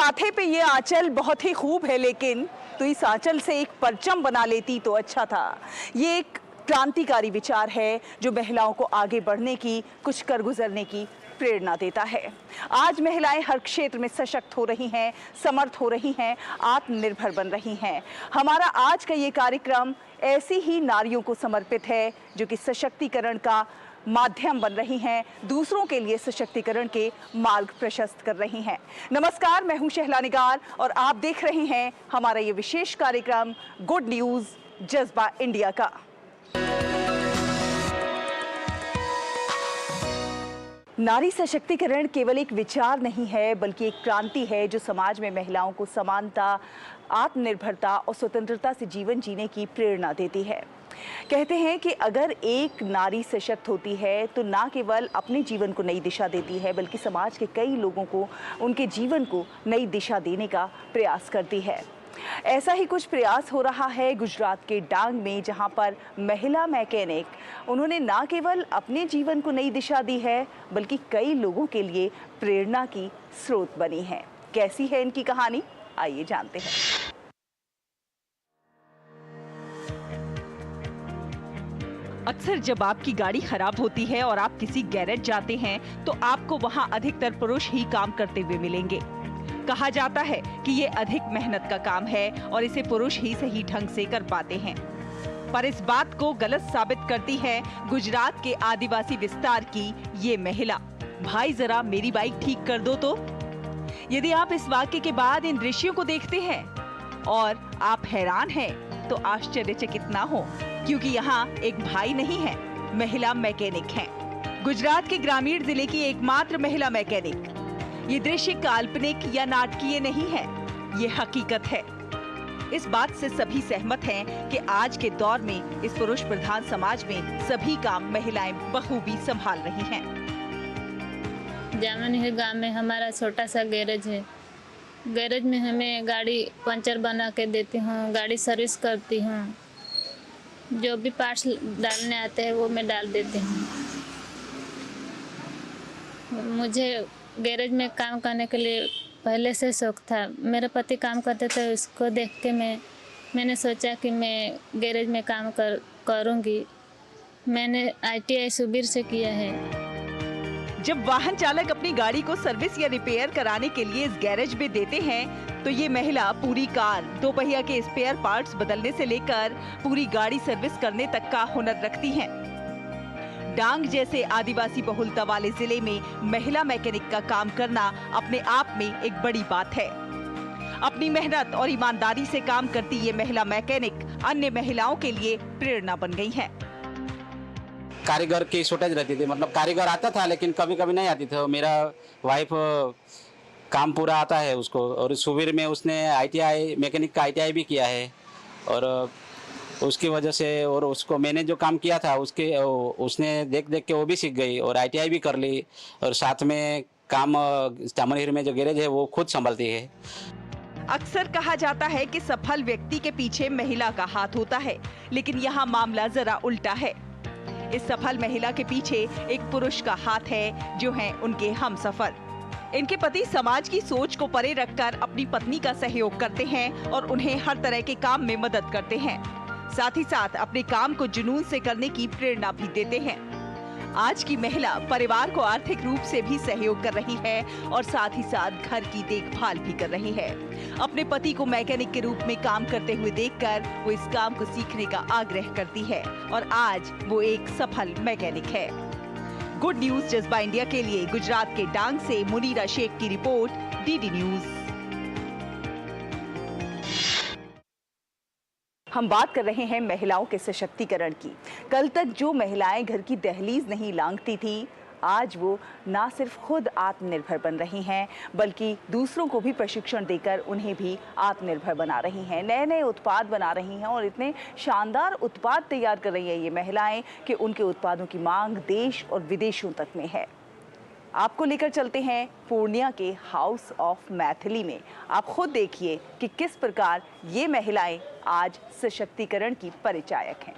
माथे पे ये आंचल बहुत ही खूब है, लेकिन तो इस आंचल से एक परचम बना लेती तो अच्छा था। ये एक क्रांतिकारी विचार है जो महिलाओं को आगे बढ़ने की, कुछ कर गुजरने की प्रेरणा देता है। आज महिलाएं हर क्षेत्र में सशक्त हो रही हैं, समर्थ हो रही हैं, आत्मनिर्भर बन रही हैं। हमारा आज का ये कार्यक्रम ऐसी ही नारियों को समर्पित है जो कि सशक्तिकरण का माध्यम बन रही हैं, दूसरों के लिए सशक्तिकरण के मार्ग प्रशस्त कर रही हैं। नमस्कार, मैं हूं शहला निगार और आप देख रहे हैं हमारा ये विशेष कार्यक्रम गुड न्यूज जज्बा इंडिया का। नारी सशक्तिकरण केवल एक विचार नहीं है, बल्कि एक क्रांति है जो समाज में महिलाओं को समानता, आत्मनिर्भरता और स्वतंत्रता से जीवन जीने की प्रेरणा देती है। कहते हैं कि अगर एक नारी सशक्त होती है तो ना केवल अपने जीवन को नई दिशा देती है, बल्कि समाज के कई लोगों को, उनके जीवन को नई दिशा देने का प्रयास करती है। ऐसा ही कुछ प्रयास हो रहा है गुजरात के डांग में, जहां पर महिला मैकेनिक उन्होंने ना केवल अपने जीवन को नई दिशा दी है, बल्कि कई लोगों के लिए प्रेरणा की स्रोत बनी है। कैसी है इनकी कहानी, आइए जानते हैं। अक्सर जब आपकी गाड़ी खराब होती है और आप किसी गैरेज जाते हैं तो आपको वहां अधिकतर पुरुष ही काम करते हुए मिलेंगे। कहा जाता है कि ये अधिक मेहनत का काम है और इसे पुरुष ही सही ढंग से कर पाते हैं, पर इस बात को गलत साबित करती है गुजरात के आदिवासी विस्तार की ये महिला। भाई जरा मेरी बाइक ठीक कर दो तो। यदि आप इस वाक्य के बाद इन दृश्यों को देखते हैं और आप हैरान हैं तो आश्चर्यचकित ना हो, क्योंकि यहाँ एक भाई नहीं है, महिला मैकेनिक हैं। गुजरात के ग्रामीण जिले की एकमात्र महिला मैकेनिक। ये दृश्य काल्पनिक या नाटकीय नहीं है, ये हकीकत है। इस बात से सभी सहमत हैं कि आज के दौर में इस पुरुष प्रधान समाज में सभी काम महिलाएं बखूबी संभाल रही हैं। जामनी गांव में हमारा छोटा सा गैरेज है। गैरेज में हमें गाड़ी पंचर बना के देती हूँ, गाड़ी सर्विस करती हूँ, जो भी पार्ट्स डालने आते हैं वो मैं डाल देती हूँ। मुझे गैरेज में काम करने के लिए पहले से शौक था। मेरे पति काम करते थे, उसको देख के मैंने सोचा कि मैं गैरेज में काम करूँगी। मैंने ITI सुबीर से किया है। जब वाहन चालक अपनी गाड़ी को सर्विस या रिपेयर कराने के लिए इस गैरेज में देते हैं तो ये महिला पूरी कार, दो पहिया के स्पेयर पार्ट्स बदलने से लेकर पूरी गाड़ी सर्विस करने तक का हुनर रखती हैं। डांग जैसे आदिवासी बहुलता वाले जिले में महिला मैकेनिक का काम करना अपने आप में एक बड़ी बात है। अपनी मेहनत और ईमानदारी से काम करती ये महिला मैकेनिक अन्य महिलाओं के लिए प्रेरणा बन गई है। कारीगर की शॉर्टेज रहती थी, मतलब कारीगर आता था लेकिन कभी कभी नहीं आती थी। मेरा वाइफ काम पूरा आता है उसको, और सुबीर में उसने ITI मैकेनिक का ITI भी किया है, और उसकी वजह से और उसको मैंने जो काम किया था उसने देख देख के वो भी सीख गई और ITI भी कर ली, और साथ में काम जामनी में जो गैरेज है वो खुद संभालती है। अक्सर कहा जाता है कि सफल व्यक्ति के पीछे महिला का हाथ होता है, लेकिन यहाँ मामला जरा उल्टा है। इस सफल महिला के पीछे एक पुरुष का हाथ है, जो हैं उनके हमसफर। इनके पति समाज की सोच को परे रखकर अपनी पत्नी का सहयोग करते हैं और उन्हें हर तरह के काम में मदद करते हैं। साथ ही साथ अपने काम को जुनून से करने की प्रेरणा भी देते हैं। आज की महिला परिवार को आर्थिक रूप से भी सहयोग कर रही है और साथ ही साथ घर की देखभाल भी कर रही है। अपने पति को मैकेनिक के रूप में काम करते हुए देखकर वो इस काम को सीखने का आग्रह करती है और आज वो एक सफल मैकेनिक है। गुड न्यूज जज्बा इंडिया के लिए गुजरात के डांग से मुनीरा शेख की रिपोर्ट, DD न्यूज। हम बात कर रहे हैं महिलाओं के सशक्तिकरण की। कल तक जो महिलाएं घर की दहलीज नहीं लांघती थी, आज वो ना सिर्फ खुद आत्मनिर्भर बन रही हैं, बल्कि दूसरों को भी प्रशिक्षण देकर उन्हें भी आत्मनिर्भर बना रही हैं। नए नए उत्पाद बना रही हैं और इतने शानदार उत्पाद तैयार कर रही हैं ये महिलाएं कि उनके उत्पादों की मांग देश और विदेशों तक में है। आपको लेकर चलते हैं पूर्णिया के हाउस ऑफ मैथिली में। आप खुद देखिए कि किस प्रकार ये महिलाएं आज सशक्तिकरण की परिचायक हैं।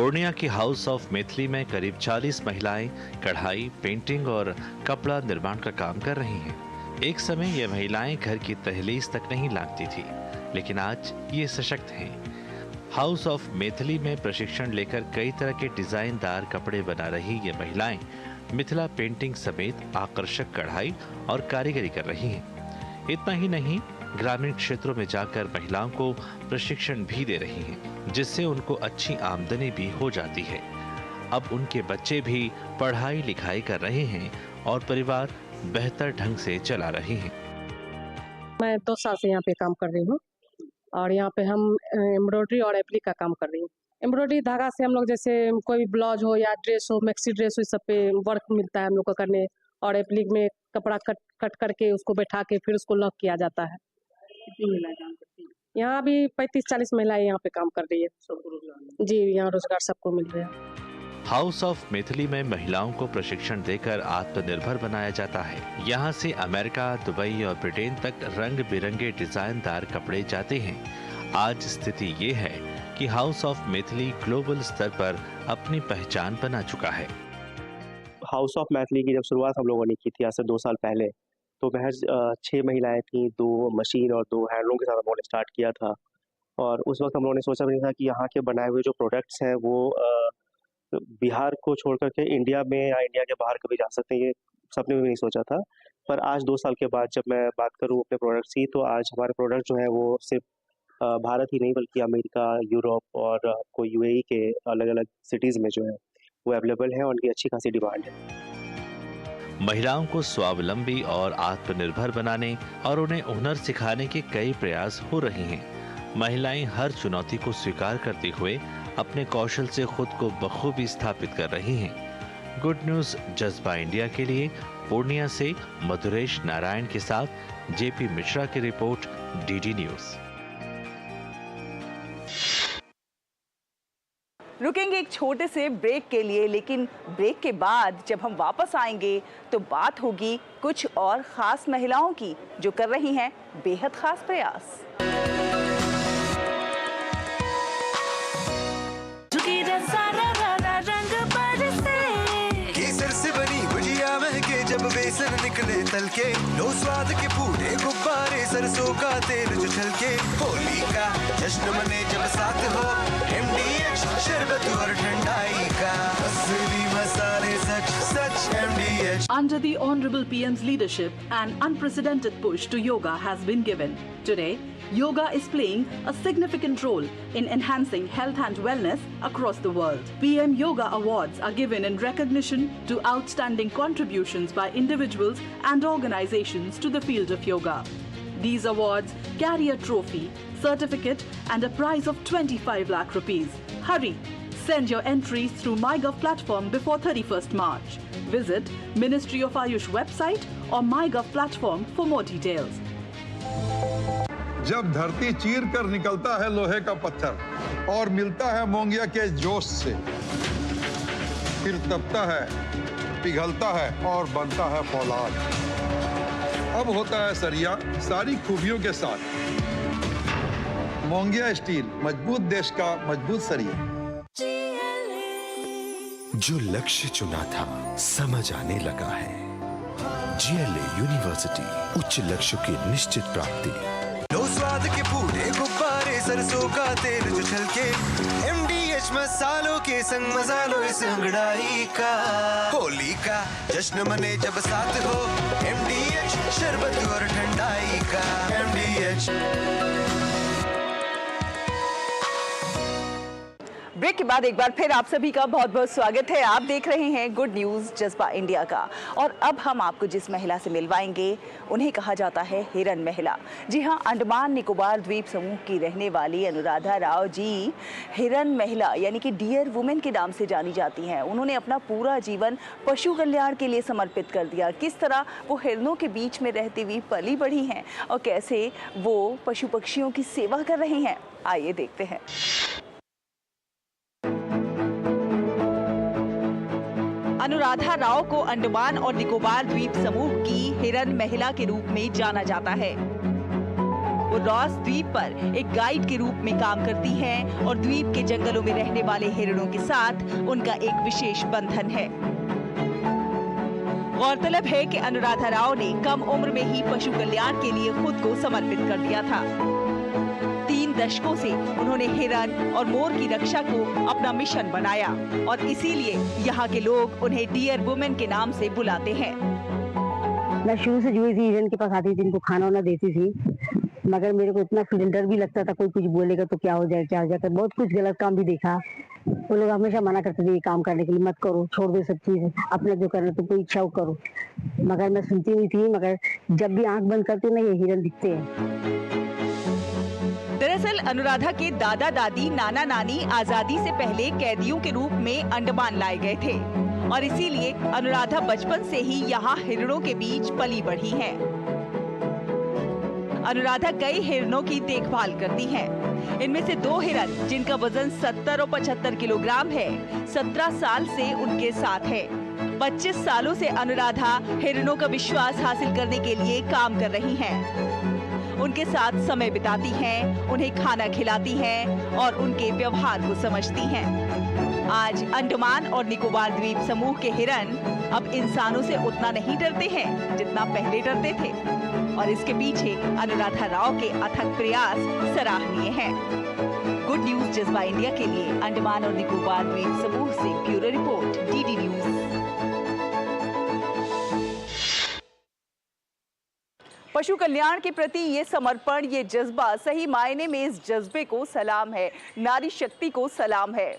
पूर्णिया की हाउस ऑफ मैथिली में करीब 40 महिलाएं कढ़ाई, पेंटिंग और कपड़ा निर्माण का काम कर रही हैं। एक समय ये महिलाएं घर की दहलीज तक नहीं लांघती थी, लेकिन आज ये सशक्त हैं। हाउस ऑफ मैथिली में प्रशिक्षण लेकर कई तरह के डिजाइनदार कपड़े बना रही ये महिलाएं मिथिला पेंटिंग समेत आकर्षक कढ़ाई और कारीगरी कर रही हैं। इतना ही नहीं, ग्रामीण क्षेत्रों में जाकर महिलाओं को प्रशिक्षण भी दे रही हैं, जिससे उनको अच्छी आमदनी भी हो जाती है। अब उनके बच्चे भी पढ़ाई लिखाई कर रहे हैं और परिवार बेहतर ढंग से चला रहे हैं। मैं 2 साल से यहाँ पे काम कर रही हूँ और यहाँ पे हम एम्ब्रॉयडरी और एप्लिक का काम कर रही हूँ। एम्ब्रॉयडरी धागा से हम लोग जैसे कोई भी ब्लाउज हो या ड्रेस हो, मैक्सी ड्रेस हो, इस सब पे वर्क मिलता है हम लोग को करने, और एप्लिक में कपड़ा कट करके उसको बैठा के फिर उसको लॉक किया जाता है। कितनी महिलाएं काम करती हैं? यहाँ भी 35-40 महिलाएं यहाँ पे काम कर रही है। सबको रोजगार? जी, यहाँ रोजगार सबको मिल रहा है। हाउस ऑफ मैथिली में महिलाओं को प्रशिक्षण देकर आत्मनिर्भर बनाया जाता है। यहाँ से अमेरिका, दुबई और ब्रिटेन तक रंग बिरंगे डिजाइनदार कपड़े जाते हैं। आज स्थिति ये है कि हाउस ऑफ मैथिली ग्लोबल स्तर पर अपनी पहचान बना चुका है। हाउस ऑफ मैथिली की जब शुरुआत हम लोगों ने की थी आज से 2 साल पहले, तो महज 6 महिलाएं थीं, 2 मशीन और 2 हैंडलूम के साथ हम लोगों ने स्टार्ट किया था। और उस वक्त हम लोगों ने सोचा भी नहीं था कि यहाँ के बनाए हुए जो प्रोडक्ट्स हैं वो बिहार को छोड़ करके इंडिया में या इंडिया के बाहर कभी जा सकते हैं, ये सपने में भी नहीं सोचा था। पर आज 2 साल के बाद जब मैं बात करूँ अपने प्रोडक्ट्स की, तो आज हमारे प्रोडक्ट जो हैं वो सिर्फ भारत ही नहीं बल्कि अमेरिका, यूरोप और कोई यूएई के अलग अलग सिटीज़ में जो है वो अवेलेबल है और उनकी अच्छी खासी डिमांड है। महिलाओं को स्वावलंबी और आत्मनिर्भर बनाने और उन्हें हुनर सिखाने के कई प्रयास हो रहे हैं। महिलाएं हर चुनौती को स्वीकार करते हुए अपने कौशल से खुद को बखूबी स्थापित कर रही हैं। गुड न्यूज जज्बा इंडिया के लिए पूर्णिया से मधुरेश नारायण के साथ जेपी मिश्रा की रिपोर्ट, डीडी न्यूज। रुकेंगे एक छोटे से ब्रेक के लिए, लेकिन ब्रेक के बाद जब हम वापस आएंगे तो बात होगी कुछ और खास महिलाओं की जो कर रही हैं बेहद खास प्रयास। केसर से बनी भुजिया महके जब बेसन निकले तलके, लो स्वाद के पूरे गुब्बारे, सरसों का तेल जो छलके, होली का जश्न मने जब साथ हो, MDH शरबत और ठंडाई का, असली मसाले सच सच MDH। Under the Honorable PM's leadership, an unprecedented push to yoga has been given. Today, yoga is playing a significant role in enhancing health and wellness across the world. PM Yoga Awards are given in recognition to outstanding contributions by individuals and organizations to the field of yoga. These awards carry a trophy, certificate and a prize of 25 lakh rupees. Hurry! Send your entries through MyGov platform before 31st March. Visit Ministry of Ayush website or MyGov platform for more details. जब धरती चीर कर निकलता है लोहे का पत्थर और मिलता है मोंगिया के जोश से, फिर तपता है, पिघलता है और बनता है फौलाद। अब होता है सरिया सारी खूबियों के साथ। मोंगिया स्टील, मजबूत देश का मजबूत सरिया। जो लक्ष्य चुना था समझ आने लगा है। GLA यूनिवर्सिटी, उच्च लक्ष्य की निश्चित प्राप्ति। लो स्वाद के पूरे गुब्बारे, सरसों का तेल जो छलके, MDH मसालों के संग मजा लो इस अंगड़ाई का, होली का जश्न मने जब साथ हो, MDH शरबत और ठंडाई का, MDH। ब्रेक के बाद एक बार फिर आप सभी का बहुत बहुत स्वागत है। आप देख रहे हैं गुड न्यूज जज्बा इंडिया का, और अब हम आपको जिस महिला से मिलवाएंगे उन्हें कहा जाता है हिरन महिला। जी हाँ, अंडमान निकोबार द्वीप समूह की रहने वाली अनुराधा राव जी हिरन महिला यानी कि डियर वुमेन के नाम से जानी जाती हैं। उन्होंने अपना पूरा जीवन पशु कल्याण के लिए समर्पित कर दिया। किस तरह वो हिरनों के बीच में रहती हुई पली बढ़ी हैं और कैसे वो पशु पक्षियों की सेवा कर रही हैं, आइए देखते हैं। अनुराधा राव को अंडमान और निकोबार द्वीप समूह की हिरन महिला के रूप में जाना जाता है। वो रॉस द्वीप पर एक गाइड के रूप में काम करती हैं और द्वीप के जंगलों में रहने वाले हिरणों के साथ उनका एक विशेष बंधन है। गौरतलब है कि अनुराधा राव ने कम उम्र में ही पशु कल्याण के लिए खुद को समर्पित कर दिया था। 3 दशकों से उन्होंने हिरन और मोर की रक्षा को अपना मिशन बनाया और इसीलिए यहाँ के लोग उन्हें डियर वुमेन के नाम से बुलाते हैं। मैं शुरू से जुड़ी थी, हिरन के पास आती थी, इनको खाना वाना देती थी, मगर मेरे को इतना डर भी लगता था कोई कुछ बोलेगा तो क्या हो जाएगा। बहुत कुछ गलत काम भी देखा। वो लोग हमेशा मना करते थे ये काम करने के लिए, मत करो, छोड़ दो सब चीज, अपना जो करना तो कोई इच्छा हो करो, मगर मैं सुनती नहीं थी। मगर जब भी आंख बंद करती हूँ ना, ये हिरन दिखते हैं। दरअसल अनुराधा के दादा दादी, नाना नानी आजादी से पहले कैदियों के रूप में अंडमान लाए गए थे और इसीलिए अनुराधा बचपन से ही यहाँ हिरणों के बीच पली बढ़ी है। अनुराधा कई हिरणों की देखभाल करती हैं। इनमें से 2 हिरन जिनका वजन 70 और 75 किलोग्राम है, 17 साल से उनके साथ है। 25 सालों से अनुराधा हिरणों का विश्वास हासिल करने के लिए काम कर रही हैं। उनके साथ समय बिताती हैं, उन्हें खाना खिलाती हैं और उनके व्यवहार को समझती हैं। आज अंडमान और निकोबार द्वीप समूह के हिरन अब इंसानों से उतना नहीं डरते हैं जितना पहले डरते थे और इसके पीछे अनुराधा राव के अथक प्रयास सराहनीय हैं। गुड न्यूज जज्बा इंडिया के लिए अंडमान और निकोबार द्वीप समूह से ब्यूरो रिपोर्ट, डीडी न्यूज। पशु कल्याण के प्रति ये समर्पण, ये जज्बा, सही मायने में इस जज्बे को सलाम है, नारी शक्ति को सलाम है।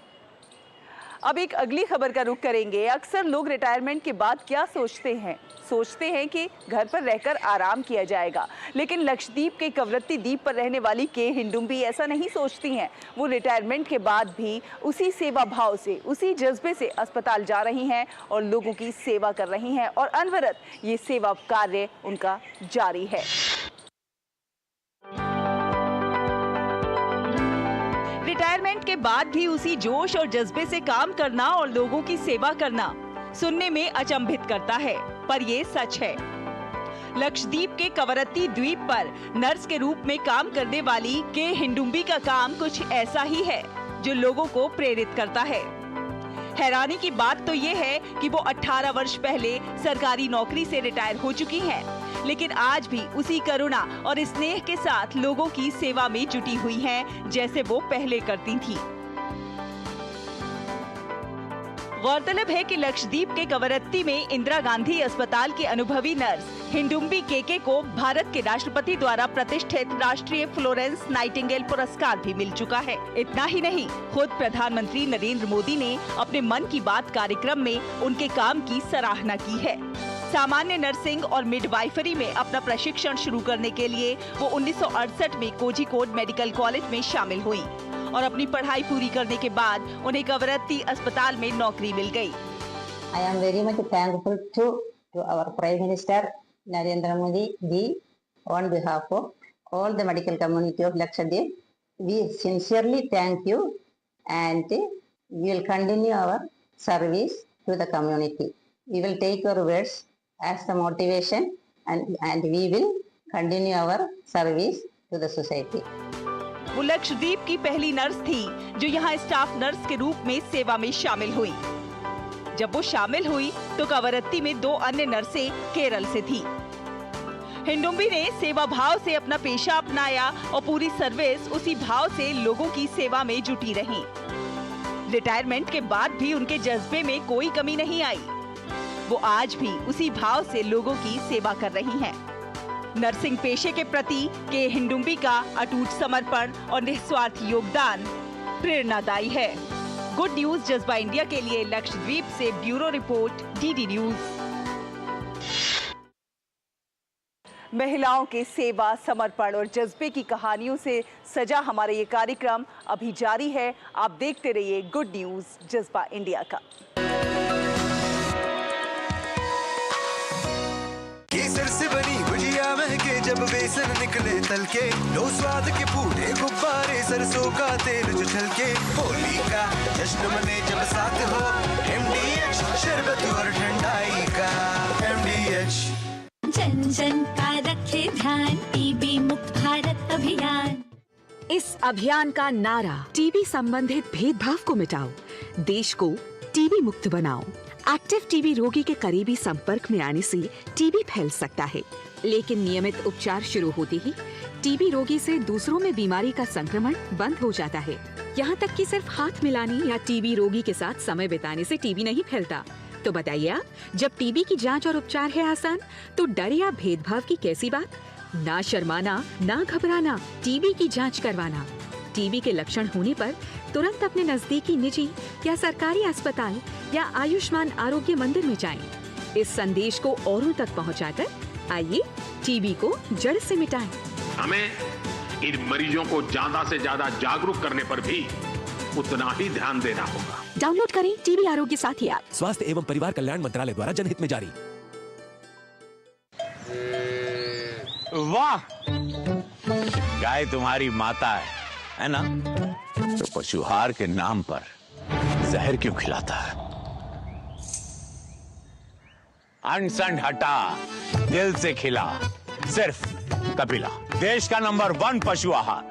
अब एक अगली खबर का रुख करेंगे। अक्सर लोग रिटायरमेंट के बाद क्या सोचते हैं कि घर पर रहकर आराम किया जाएगा, लेकिन लक्षद्वीप के कवरत्ती द्वीप पर रहने वाली के हिंडुम्बी ऐसा नहीं सोचती हैं। वो रिटायरमेंट के बाद भी उसी सेवा भाव से, उसी जज्बे से अस्पताल जा रही हैं और लोगों की सेवा कर रही हैं और अनवरत ये सेवा कार्य उनका जारी है। रिटायरमेंट के बाद भी उसी जोश और जज्बे से काम करना और लोगों की सेवा करना सुनने में अचंभित करता है, पर ये सच है। लक्षद्वीप के कवरत्ती द्वीप पर नर्स के रूप में काम करने वाली के हिंडुम्बी का काम कुछ ऐसा ही है जो लोगों को प्रेरित करता है। हैरानी की बात तो ये है कि वो 18 वर्ष पहले सरकारी नौकरी से रिटायर हो चुकी हैं, लेकिन आज भी उसी करुणा और स्नेह के साथ लोगों की सेवा में जुटी हुई हैं, जैसे वो पहले करती थीं। गौरतलब है कि लक्षद्वीप के कवरत्ती में इंदिरा गांधी अस्पताल के अनुभवी नर्स हिंडुम्बी केके को भारत के राष्ट्रपति द्वारा प्रतिष्ठित राष्ट्रीय फ्लोरेंस नाइटिंगेल पुरस्कार भी मिल चुका है। इतना ही नहीं, खुद प्रधानमंत्री नरेंद्र मोदी ने अपने मन की बात कार्यक्रम में उनके काम की सराहना की है। सामान्य नर्सिंग और मिडवाइफरी में अपना प्रशिक्षण शुरू करने के लिए वो 1968 में कोझिकोड मेडिकल कॉलेज में शामिल हुई और अपनी पढ़ाई पूरी करने के बाद उन्हें कवरत्ती अस्पताल में नौकरी मिल गई। I am very much thankful to our Prime Minister Narendra Modi ji on behalf of all the medical community of Lakshadweep. We sincerely thank you and we will continue our service to the community. We will take your words as the motivation and we will continue our service to the society. वो लक्षद्वीप की पहली nurse थी जो यहाँ staff nurse के रूप में सेवा में शामिल हुई। जब वो शामिल हुई तो कवरत्ती में 2 अन्य नर्सें केरल से थी। हिंडुम्बी ने सेवा भाव से अपना पेशा अपनाया और पूरी सर्विस उसी भाव से लोगों की सेवा में जुटी रही। रिटायरमेंट के बाद भी उनके जज्बे में कोई कमी नहीं आई। वो आज भी उसी भाव से लोगों की सेवा कर रही हैं। नर्सिंग पेशे के प्रति के हिंडुम्बी का अटूट समर्पण और निस्वार्थ योगदान प्रेरणादायी है। गुड न्यूज जज्बा इंडिया के लिए लक्षद्वीप से ब्यूरो रिपोर्ट, डीडी न्यूज। महिलाओं के सेवा, समर्पण और जज्बे की कहानियों से सजा हमारा ये कार्यक्रम अभी जारी है। आप देखते रहिए गुड न्यूज जज्बा इंडिया का। केसर से बनी गुजिया महके जब बेसन निकले तलके, लो स्वाद के पूरे गुब्बारे सरसों का तेल जो छलके, होली का जश्न मने जब साथ हो MDH शरबत और ठंडाई का MDH। जन जन का रखे ध्यान, टीबी मुक्त भारत अभियान। इस अभियान का नारा टीबी संबंधित भेदभाव को मिटाओ, देश को टीबी मुक्त बनाओ। एक्टिव टीबी रोगी के करीबी संपर्क में आने से टीबी फैल सकता है, लेकिन नियमित उपचार शुरू होते ही टीबी रोगी से दूसरों में बीमारी का संक्रमण बंद हो जाता है। यहाँ तक कि सिर्फ हाथ मिलाने या टीबी रोगी के साथ समय बिताने से टीबी नहीं फैलता। तो बताइए आप, जब टीबी की जांच और उपचार है आसान, तो डर या भेदभाव की कैसी बात? ना शर्माना, ना घबराना, टीबी की जांच करवाना। टीबी के लक्षण होने पर तुरंत अपने नजदीकी निजी या सरकारी अस्पताल या आयुष्मान आरोग्य मंदिर में जाएं। इस संदेश को औरों तक पहुंचाकर आइए टीबी को जड़ से मिटाएं। हमें इन मरीजों को ज्यादा से ज्यादा जागरूक करने पर भी उतना ही ध्यान देना होगा। डाउनलोड करें टीबी आरोग्य साथी ऐप। स्वास्थ्य एवं परिवार कल्याण मंत्रालय द्वारा जनहित में जारी। वाह, गाय तुम्हारी माता है ना? तो पशुहार के नाम पर जहर क्यों खिलाता है? अनसन हटा, दिल से खिला, सिर्फ कपिला, देश का नंबर 1 पशु आहार।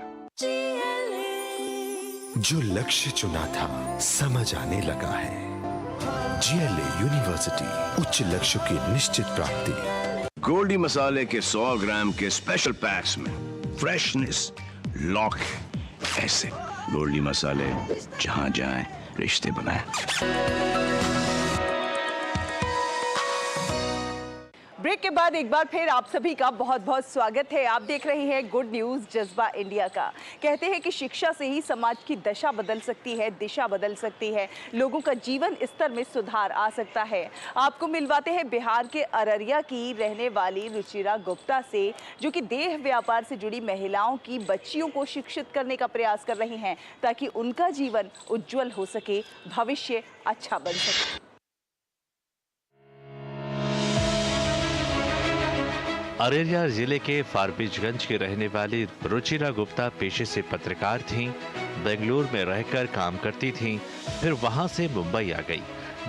जो लक्ष्य चुना था समझ आने लगा है। GLA यूनिवर्सिटी, उच्च लक्ष्य की निश्चित प्राप्ति। गोल्डी मसाले के 100 ग्राम के स्पेशल पैक्स में फ्रेशनेस लॉक है। ऐसे गोल्डी मसाले, जहां जाएं रिश्ते बनाएं। ब्रेक के बाद एक बार फिर आप सभी का बहुत बहुत स्वागत है। आप देख रहे हैं गुड न्यूज जज्बा इंडिया का। कहते हैं कि शिक्षा से ही समाज की दशा बदल सकती है, दिशा बदल सकती है, लोगों का जीवन स्तर में सुधार आ सकता है। आपको मिलवाते हैं बिहार के अररिया की रहने वाली रुचिरा गुप्ता से, जो कि देह व्यापार से जुड़ी महिलाओं की बच्चियों को शिक्षित करने का प्रयास कर रही हैं, ताकि उनका जीवन उज्जवल हो सके, भविष्य अच्छा बन सके। अररिया जिले के फारबिसगंज के रहने वाली रुचिरा गुप्ता पेशे से पत्रकार थीं। बेंगलुरु में रहकर काम करती थीं, फिर वहां से मुंबई आ गई,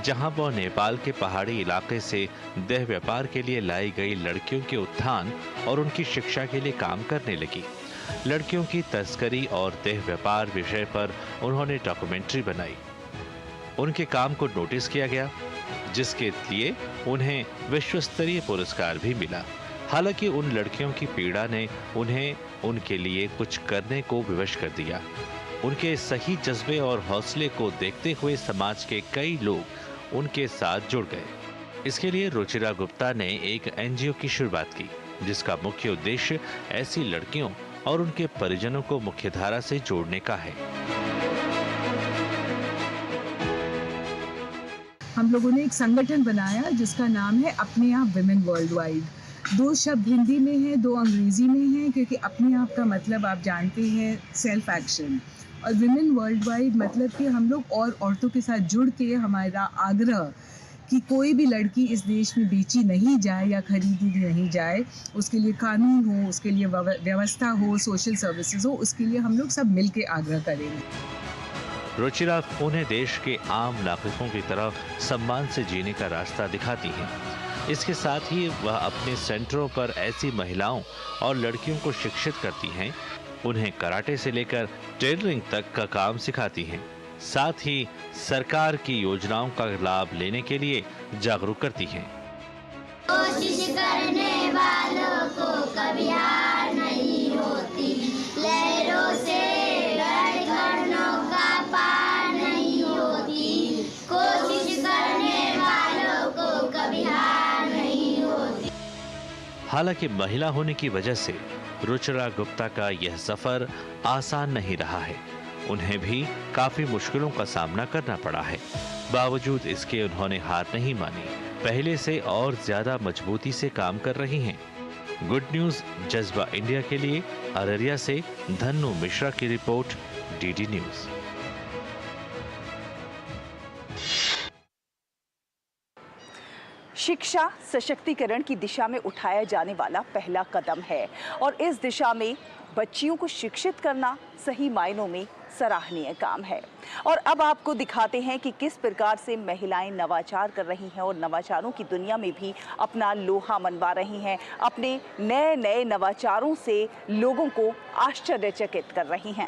जहां वह नेपाल के पहाड़ी इलाके से देह व्यापार के लिए लाई गई लड़कियों के उत्थान और उनकी शिक्षा के लिए काम करने लगी। लड़कियों की तस्करी और देह व्यापार विषय पर उन्होंने डॉक्यूमेंट्री बनाई। उनके काम को नोटिस किया गया, जिसके लिए उन्हें विश्व स्तरीय पुरस्कार भी मिला। हालांकि उन लड़कियों की पीड़ा ने उन्हें उनके लिए कुछ करने को विवश कर दिया। उनके सही जज्बे और हौसले को देखते हुए समाज के कई लोग उनके साथ जुड़ गए। इसके लिए रुचिरा गुप्ता ने एक NGO की शुरुआत की, जिसका मुख्य उद्देश्य ऐसी लड़कियों और उनके परिजनों को मुख्यधारा से जोड़ने का है। हम लोगों ने एक संगठन बनाया जिसका नाम है अपने आप विमेन वर्ल्ड वाइड। 2 शब्द हिंदी में है, 2 अंग्रेजी में है, क्योंकि अपने आप का मतलब आप जानते हैं सेल्फ एक्शन, और विमेन वर्ल्ड वाइड मतलब कि हम लोग और औरतों के साथ जुड़ के हमारा आग्रह कि कोई भी लड़की इस देश में बेची नहीं जाए या खरीदी नहीं जाए, उसके लिए कानून हो, उसके लिए व्यवस्था हो, सोशल सर्विसेज हो, उसके लिए हम लोग सब मिल के आग्रह करेंगे। रुचिरा उन्हें देश के आम नागरिकों की तरह सम्मान से जीने का रास्ता दिखाती हैं। इसके साथ ही वह अपने सेंटरों पर ऐसी महिलाओं और लड़कियों को शिक्षित करती हैं, उन्हें कराटे से लेकर टेलरिंग तक का काम सिखाती हैं। साथ ही सरकार की योजनाओं का लाभ लेने के लिए जागरूक करती हैं। कोशिश करने वालों को कभी हार नहीं होती, लहरों से लड़कर नौका पार नहीं होती, कोशिश करने वालों को कभी हार नहीं होती। हालांकि महिला होने की वजह से रुचिरा गुप्ता का यह सफर आसान नहीं रहा है। उन्हें भी काफी मुश्किलों का सामना करना पड़ा है। बावजूद इसके उन्होंने हार नहीं मानी, पहले से और ज्यादा मजबूती से काम कर रही हैं। गुड न्यूज जज्बा इंडिया के लिए अररिया से धन्नु मिश्रा की रिपोर्ट, DD न्यूज। शिक्षा सशक्तिकरण की दिशा में उठाया जाने वाला पहला कदम है और इस दिशा में बच्चियों को शिक्षित करना सही मायनों में सराहनीय काम है। और अब आपको दिखाते हैं कि किस प्रकार से महिलाएं नवाचार कर रही हैं और नवाचारों की दुनिया में भी अपना लोहा मनवा रही हैं। अपने नए नए नवाचारों से लोगों को आश्चर्यचकित कर रही हैं।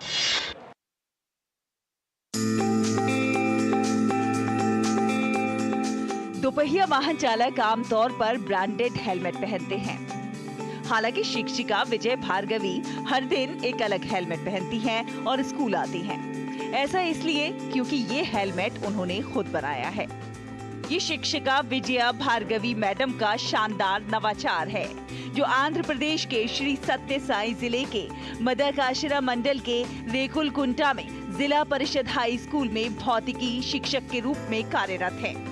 दोपहिया वाहन चालक आमतौर पर ब्रांडेड हेलमेट पहनते हैं। हालांकि शिक्षिका विजय भार्गवी हर दिन एक अलग हेलमेट पहनती हैं और स्कूल आती हैं। ऐसा इसलिए क्योंकि ये हेलमेट उन्होंने खुद बनाया है। ये शिक्षिका विजया भार्गवी मैडम का शानदार नवाचार है, जो आंध्र प्रदेश के श्री सत्य साई जिले के मदाकाशिरा मंडल के रेकुलकुंटा में जिला परिषद हाई स्कूल में भौतिकी शिक्षक के रूप में कार्यरत है।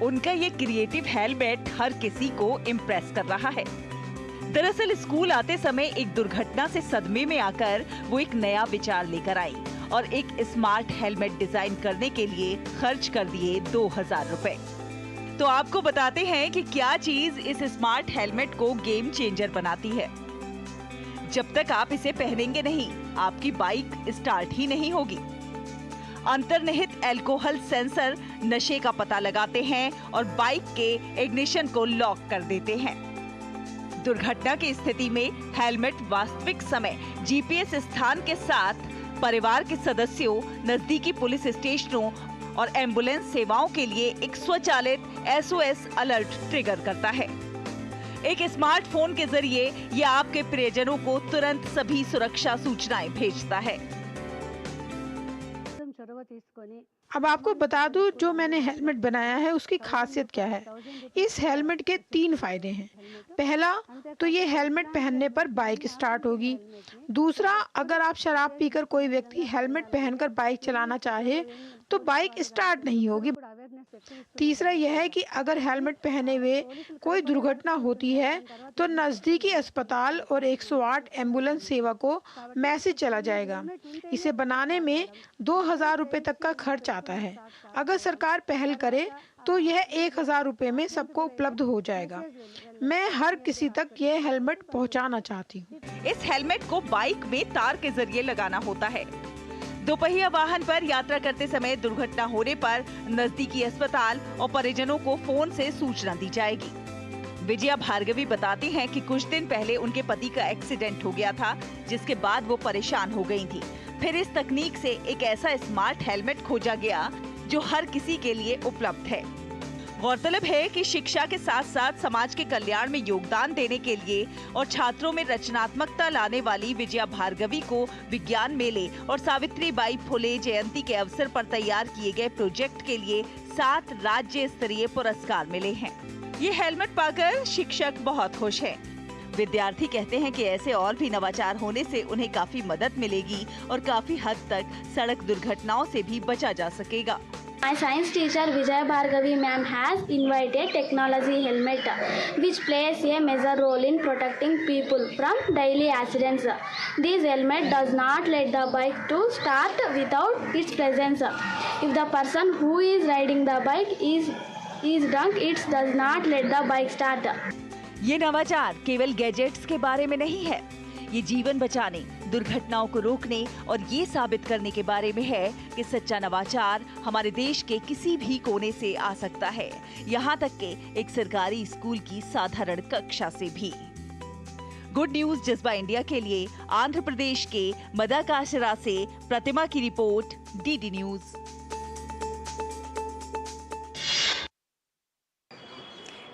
उनका ये क्रिएटिव हेलमेट हर किसी को इम्प्रेस कर रहा है। दरअसल स्कूल आते समय एक दुर्घटना से सदमे में आकर वो एक नया विचार लेकर आई और एक स्मार्ट हेलमेट डिजाइन करने के लिए खर्च कर दिए 2000 रुपए। तो आपको बताते हैं कि क्या चीज इस स्मार्ट हेलमेट को गेम चेंजर बनाती है। जब तक आप इसे पहनेंगे नहीं, आपकी बाइक स्टार्ट ही नहीं होगी। अंतर्निहित अल्कोहल सेंसर नशे का पता लगाते हैं और बाइक के इग्निशन को लॉक कर देते हैं। दुर्घटना की स्थिति में हेलमेट वास्तविक समय जीपीएस स्थान के साथ परिवार के सदस्यों, नजदीकी पुलिस स्टेशनों और एम्बुलेंस सेवाओं के लिए एक स्वचालित SOS अलर्ट ट्रिगर करता है। एक स्मार्टफोन के जरिए यह आपके प्रियजनों को तुरंत सभी सुरक्षा सूचनाएं भेजता है। अब आपको बता दूं, जो मैंने हेलमेट बनाया है उसकी खासियत क्या है। इस हेलमेट के 3 फायदे हैं। पहला तो ये हेलमेट पहनने पर बाइक स्टार्ट होगी। दूसरा, अगर आप शराब पीकर कोई व्यक्ति हेलमेट पहनकर बाइक चलाना चाहे तो बाइक स्टार्ट नहीं होगी। तीसरा यह है कि अगर हेलमेट पहने हुए कोई दुर्घटना होती है तो नजदीकी अस्पताल और 108 एम्बुलेंस सेवा को मैसेज चला जाएगा। इसे बनाने में 2000 रुपए तक का खर्च आता है। अगर सरकार पहल करे तो यह 1000 रुपए में सबको उपलब्ध हो जाएगा। मैं हर किसी तक यह हेलमेट पहुंचाना चाहती हूँ। इस हेलमेट को बाइक में तार के जरिए लगाना होता है। दोपहिया वाहन पर यात्रा करते समय दुर्घटना होने पर नजदीकी अस्पताल और परिजनों को फोन से सूचना दी जाएगी। विजया भार्गवी बताती हैं कि कुछ दिन पहले उनके पति का एक्सीडेंट हो गया था, जिसके बाद वो परेशान हो गई थी। फिर इस तकनीक से एक ऐसा स्मार्ट हेलमेट खोजा गया जो हर किसी के लिए उपलब्ध है। गौरतलब है कि शिक्षा के साथ साथ समाज के कल्याण में योगदान देने के लिए और छात्रों में रचनात्मकता लाने वाली विजया भार्गवी को विज्ञान मेले और सावित्रीबाई फुले जयंती के अवसर पर तैयार किए गए प्रोजेक्ट के लिए 7 राज्य स्तरीय पुरस्कार मिले हैं। ये हेलमेट पाकर शिक्षक बहुत खुश हैं। विद्यार्थी कहते हैं कि ऐसे और भी नवाचार होने से उन्हें काफी मदद मिलेगी और काफी हद तक सड़क दुर्घटनाओं से भी बचा जा सकेगा। My science teacher Vijaya Bhargavi ma'am has invented technology helmet which plays a major role in protecting people from daily accidents. This helmet does not let the bike to start without its presence. If the person who is riding the bike is drunk, it does not let the bike start. ये नवाचार केवल gadgets के बारे में नहीं है, ये जीवन बचाने, दुर्घटनाओं को रोकने और ये साबित करने के बारे में है कि सच्चा नवाचार हमारे देश के किसी भी कोने से आ सकता है, यहाँ तक कि एक सरकारी स्कूल की साधारण कक्षा से भी। गुड न्यूज जज्बा इंडिया के लिए आंध्र प्रदेश के मदाकाशिरा से प्रतिमा की रिपोर्ट, DD न्यूज।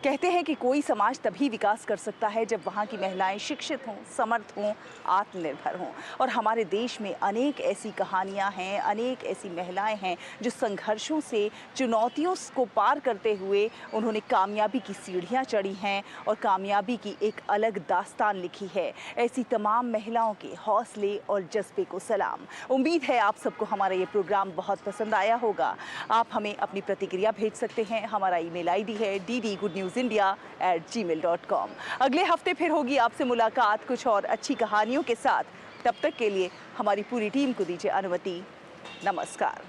कहते हैं कि कोई समाज तभी विकास कर सकता है जब वहाँ की महिलाएं शिक्षित हों, समर्थ हों, आत्मनिर्भर हों। और हमारे देश में अनेक ऐसी कहानियाँ हैं, अनेक ऐसी महिलाएं हैं जो संघर्षों से, चुनौतियों को पार करते हुए उन्होंने कामयाबी की सीढ़ियाँ चढ़ी हैं और कामयाबी की एक अलग दास्तान लिखी है। ऐसी तमाम महिलाओं के हौसले और जज्बे को सलाम। उम्मीद है आप सबको हमारा ये प्रोग्राम बहुत पसंद आया होगा। आप हमें अपनी प्रतिक्रिया भेज सकते हैं। हमारा ईमेल ID है ddgoodnewsindia@gmail.com। अगले हफ्ते फिर होगी आपसे मुलाकात कुछ और अच्छी कहानियों के साथ। तब तक के लिए हमारी पूरी टीम को दीजिए अनुमति। नमस्कार।